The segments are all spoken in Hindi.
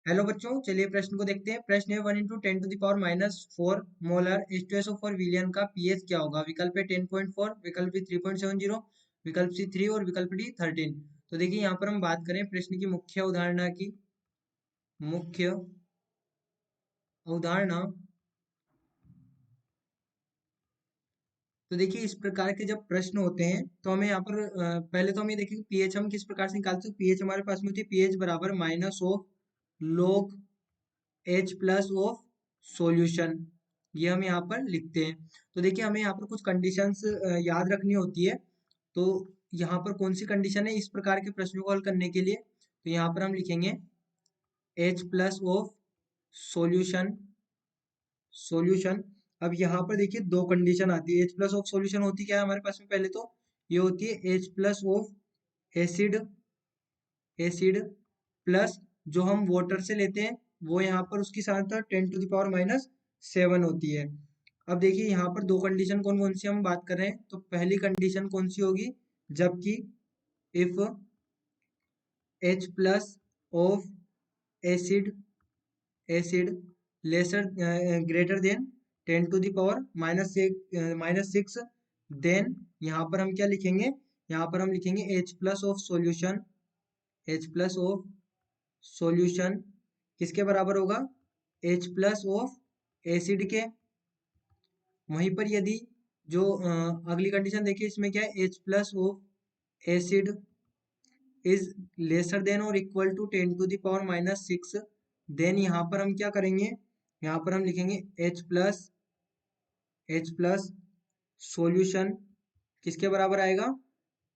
हेलो बच्चों, चलिए प्रश्न को देखते हैं। प्रश्न है 1 × 10⁻⁴ मोलर H2SO4 विलियन का पीएच क्या होगा। विकल्प है 10.4, विकल्प बी 3.70, विकल्प सी 3 और विकल्प डी 13। तो देखिए यहाँ पर हम बात करें प्रश्न की मुख्य अवधारणा की। मुख्य अवधारणा तो देखिए इस प्रकार के जब प्रश्न होते हैं तो हमें यहाँ पर पहले तो हम ये देखें कि पीएच हम किस प्रकार से निकालते हैं। पीएच हमारे पास में होती है पीएच बराबर minus of log H plus of solution. ये हम यहाँ पर लिखते हैं। तो देखिए हमें यहाँ पर कुछ कंडीशंस याद रखनी होती है। तो यहाँ पर कौन सी कंडीशन है इस प्रकार के प्रश्नों को हल करने के लिए, तो यहाँ पर हम लिखेंगे H plus of solution. Solution अब यहाँ पर देखिए दो कंडीशन आती है। H प्लस ऑफ सॉल्यूशन होती क्या है हमारे पास में, पहले तो ये होती है H plus of acid. Acid plus जो हम वाटर से लेते हैं वो यहाँ पर उसकी साथ 10⁻⁷ होती है। अब देखिए यहाँ पर दो कंडीशन कौन कौन सी हम बात कर रहे हैं। तो पहली कंडीशन कौन सी होगी, जबकि if H plus of acid acid lesser greater than 10⁻⁻6, then यहाँ पर हम क्या लिखेंगे, यहाँ पर हम लिखेंगे H plus of solution. H plus of solution किसके बराबर होगा, H प्लस ऑफ एसिड के। वहीं पर यदि जो अगली कंडीशन देखिए इसमें क्या है, H plus of acid is lesser than और इक्वल टू 10⁻⁻6, देन यहाँ पर हम क्या करेंगे, यहाँ पर हम लिखेंगे H प्लस सॉल्यूशन किसके बराबर आएगा,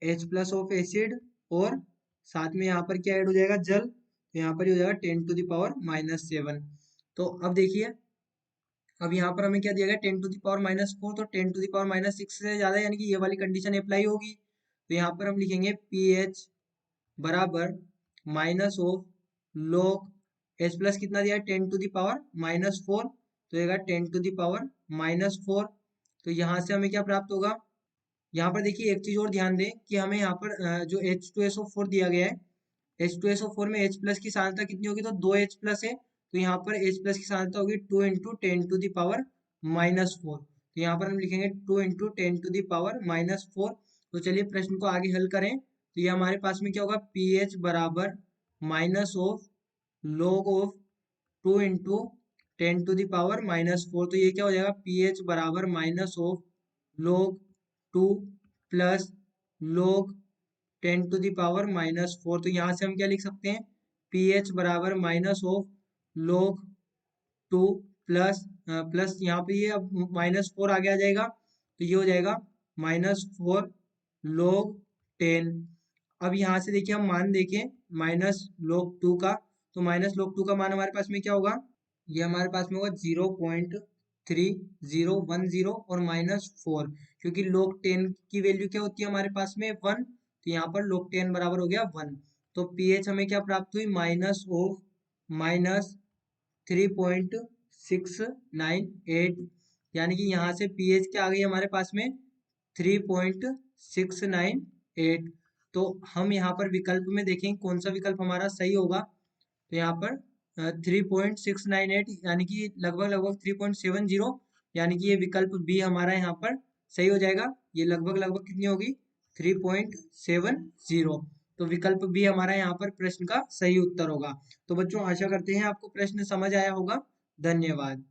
H प्लस ऑफ एसिड और साथ में यहाँ पर क्या ऐड हो जाएगा, जल। तो यहाँ पर ही हो जाएगा 10⁻⁻7। तो अब देखिए अब यहाँ पर हमें क्या दिया गया 10⁻⁴, तो 10⁻⁻6 से ज्यादा यानी कि ये वाली कंडीशन अप्लाई होगी। तो यहाँ पर हम लिखेंगे pH बराबर minus of log H plus कितना दिया है 10⁻⁻4, तो येगा 10⁻⁻4। तो यहाँ से हमें क्या प्राप्त होगा, यहाँ पर देखिए एक चीज और ध्यान दें कि हमें यहाँ पर जो H2SO4 दिया गया है, H2SO4 में H प्लस की सांद्रता कितनी होगी, तो 2H प्लस है। तो यहाँ पर H प्लस की सांद्रता होगी 2 × 10⁻⁻4। तो यहाँ पर हम लिखेंगे 2 × 10⁻⁻4। तो चलिए प्रश्न को आगे हल करें। तो ये हमारे पास में क्या होगा, pH बराबर माइनस ऑफ log ऑफ 2 × 10⁻⁻4। तो ये क्या हो जाएगा, pH बराबर minus of log 2 plus log 10⁻⁻4। तो यहाँ से हम क्या लिख सकते हैं, pH बराबर minus of log 2 plus plus यहाँ पे ये अब -4 आगे आ जाएगा, तो ये हो जाएगा -4 log 10। अब यहाँ से देखिए हम मान देखें -log 2 का, तो -log 2 का मान हमारे पास में क्या होगा, ये हमारे पास में होगा 0.3010 और -4, क्योंकि log 10 की वैल्यू क्या होती है हमारे पास में 1, तो यहाँ पर log 10 बराबर हो गया 1। तो pH हमें क्या प्राप्त हुई, -3.698, यानी कि यहाँ से pH क्या आ गई हमारे पास में 3.698। तो हम यहाँ पर विकल्प में देखें कौन सा विकल्प हमारा सही होगा। तो यहाँ पर 3.698 यानी कि लगभग लगभग 3.70, यानी कि ये विकल्प बी हमारा यहाँ पर सही हो जाएगा। ये लगभग लगभग कितनी होगी, 3.70। तो विकल्प बी हमारा यहाँ पर प्रश्न का सही उत्तर होगा। तो बच्चों आशा करते हैं आपको प्रश्न समझ आया होगा। धन्यवाद।